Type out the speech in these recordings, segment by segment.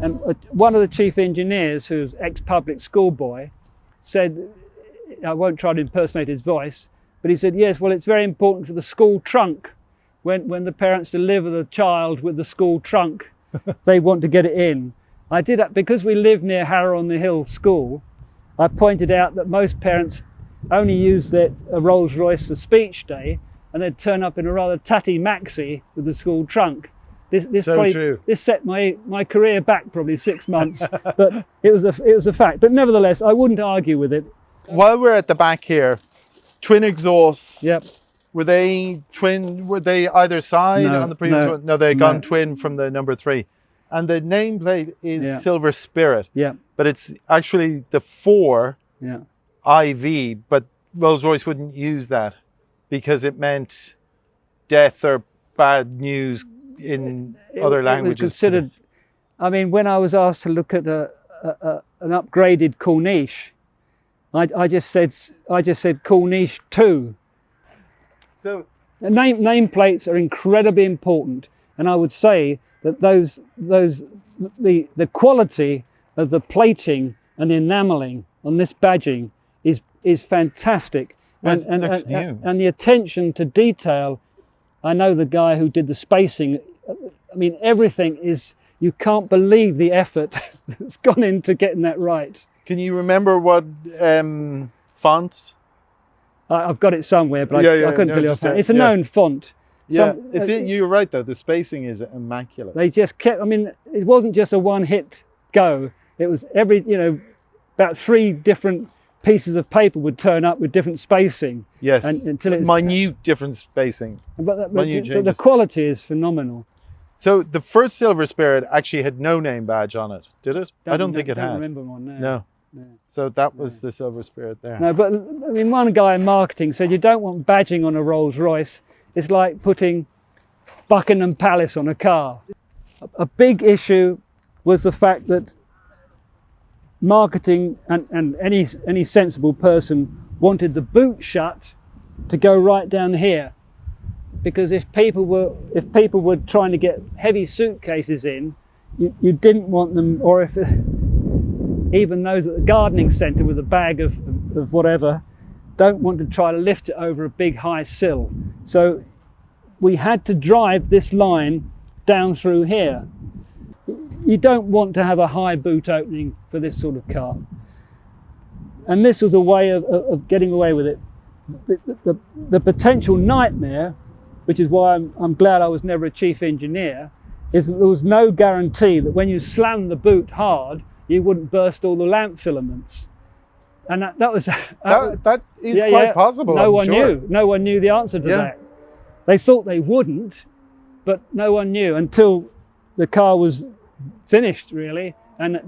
And one of the chief engineers, who's ex-public school boy, said, I won't try to impersonate his voice, but he said, yes, well, it's very important for the school trunk. When the parents deliver the child with the school trunk, they want to get it in. I did that because we live near Harrow-on-the-Hill School. I pointed out that most parents only use their Rolls-Royce for speech day, and they'd turn up in a rather tatty maxi with the school trunk. This set my career back probably 6 months, but it was a fact. But nevertheless, I wouldn't argue with it. While we're at the back here, twin exhausts. Yep. Were they twin? Were they either side on the previous one? No, they'd gone twin from the number 3. And the nameplate is Silver Spirit. Yeah. But it's actually the 4 IV, but Rolls-Royce wouldn't use that because it meant death or bad news in other languages. It was considered, I mean, when I was asked to look at an upgraded Corniche, I just said Corniche 2. So nameplates are incredibly important, and I would say that the quality of the plating and the enameling on this badging is fantastic, and the attention to detail. I know the guy who did the spacing. I mean, everything is, you can't believe the effort that's gone into getting that right. Can you remember what fonts? I've got it somewhere, but I couldn't tell you offhand. It's a known font. Yeah, you're right though, the spacing is immaculate. They just kept, I mean, it wasn't just a one-hit go. It was about 3 different pieces of paper would turn up with different spacing. Yes, until it's minute different spacing. But the quality is phenomenal. So the first Silver Spirit actually had no name badge on it, did it? I don't think it had. I don't remember one, no. So that was the Silver Spirit there. No, but I mean, one guy in marketing said you don't want badging on a Rolls-Royce. It's like putting Buckingham Palace on a car. A big issue was the fact that marketing and any sensible person wanted the boot shut to go right down here, because if people were trying to get heavy suitcases in, you didn't want them, or if even those at the gardening centre with a bag of whatever don't want to try to lift it over a big high sill. So we had to drive this line down through here. You don't want to have a high boot opening for this sort of car. And this was a way of getting away with it. The potential nightmare, which is why I'm glad I was never a chief engineer, is that there was no guarantee that when you slammed the boot hard, you wouldn't burst all the lamp filaments. And that is quite possible. No one knew the answer to that. They thought they wouldn't, but no one knew until the car was finished, really. And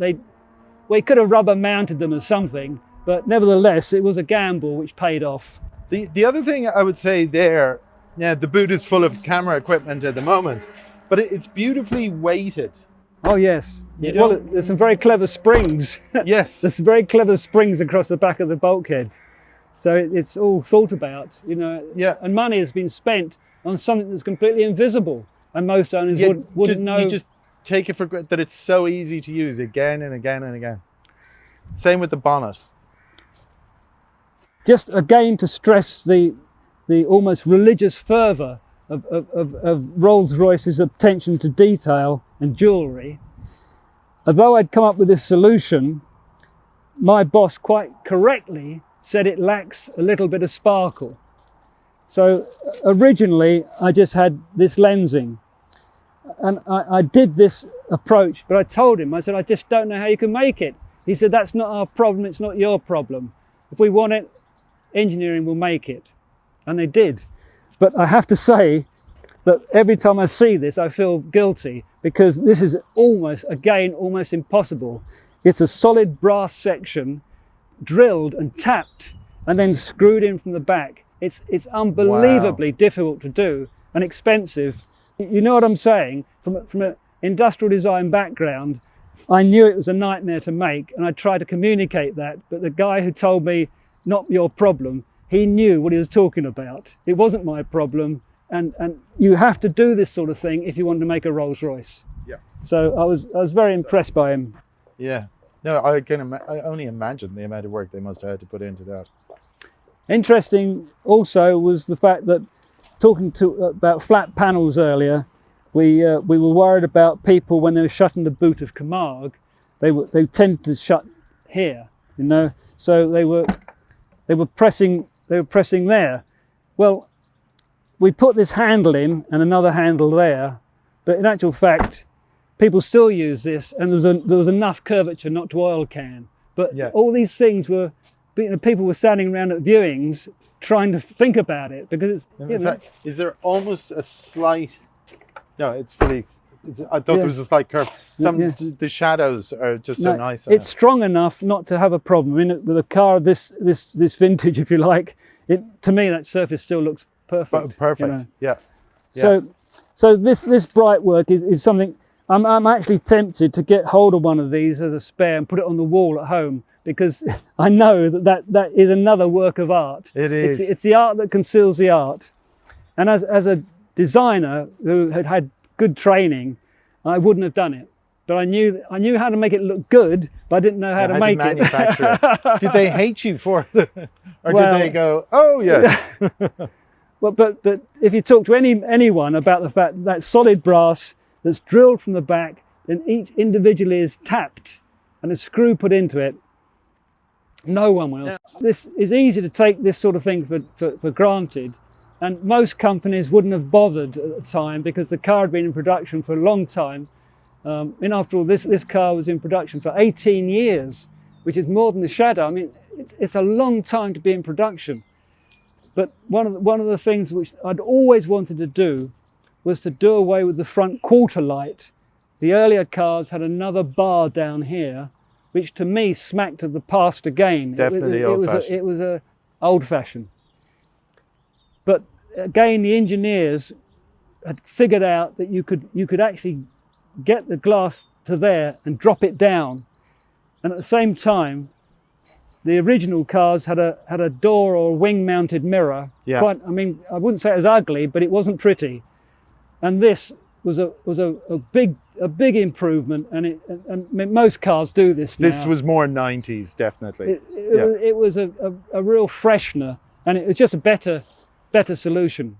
we could have rubber mounted them or something, but nevertheless, it was a gamble which paid off. The other thing I would say there, the boot is full of camera equipment at the moment, but it's beautifully weighted. Oh yes. Well, there's some very clever springs. Yes. There's some very clever springs across the back of the bulkhead. So it's all thought about, Yeah. And money has been spent on something that's completely invisible, and most owners wouldn't know. You just take it for granted that it's so easy to use again and again and again. Same with the bonnet. Just again to stress the almost religious fervour of Rolls-Royce's attention to detail and jewellery. Although I'd come up with this solution, my boss quite correctly said it lacks a little bit of sparkle. So originally I just had this lensing, and I did this approach, but I told him, I said, I just don't know how you can make it. He said, that's not our problem, it's not your problem. If we want it, engineering will make it. And they did. But I have to say that every time I see this, I feel guilty, because this is almost impossible. It's a solid brass section, drilled and tapped, and then screwed in from the back. It's unbelievably difficult to do and expensive. You know what I'm saying? From an industrial design background, I knew it was a nightmare to make, and I tried to communicate that, but the guy who told me, not your problem, he knew what he was talking about. It wasn't my problem, and you have to do this sort of thing if you want to make a Rolls-Royce. Yeah. So I was very impressed by him. Yeah. No, I only imagine the amount of work they must have had to put into that. Interesting also was the fact that talking about flat panels earlier, we were worried about people when they were shutting the boot of Camargue, they tended to shut here, you know, so they were pressing there. Well, we put this handle in and another handle there, but in actual fact people still use this, and there was enough curvature not to oil can. But yeah. all these things were, you know, people were standing around at viewings trying to think about it, because it's, in fact, is there almost a slight, no, it's fully, I thought there was a slight curve. The shadows are just so nice. It's strong enough not to have a problem. I mean, with a car of this vintage, if you like, to me that surface still looks perfect. Perfect. You know? Yeah. So this bright work is something I'm actually tempted to get hold of one of these as a spare and put it on the wall at home, because I know that is another work of art. It is. It's the art that conceals the art. And as a designer who had good training, I wouldn't have done it. But I knew how to make it look good, but I didn't know how to make manufacture it. Did they hate you for it, or well, did they go, "Oh yes"? Well, but if you talk to anyone about the fact that solid brass that's drilled from the back, then each individually is tapped and a screw put into it, no one will. Yeah. This is easy to take this sort of thing for granted, and most companies wouldn't have bothered at the time, because the car had been in production for a long time. And after all, this car was in production for 18 years, which is more than the Shadow. I mean, it's a long time to be in production. But one of the things which I'd always wanted to do was to do away with the front quarter light. The earlier cars had another bar down here, which to me smacked of the past again. Definitely old-fashioned. It was a old-fashioned. But again, the engineers had figured out that you could actually get the glass to there and drop it down, and at the same time the original cars had a door or wing mounted mirror. Yeah. I mean, I wouldn't say it was ugly, but it wasn't pretty. And this was a big improvement, and most cars do this now. This was more 90s, definitely. It was a real freshener, and it was just a better solution.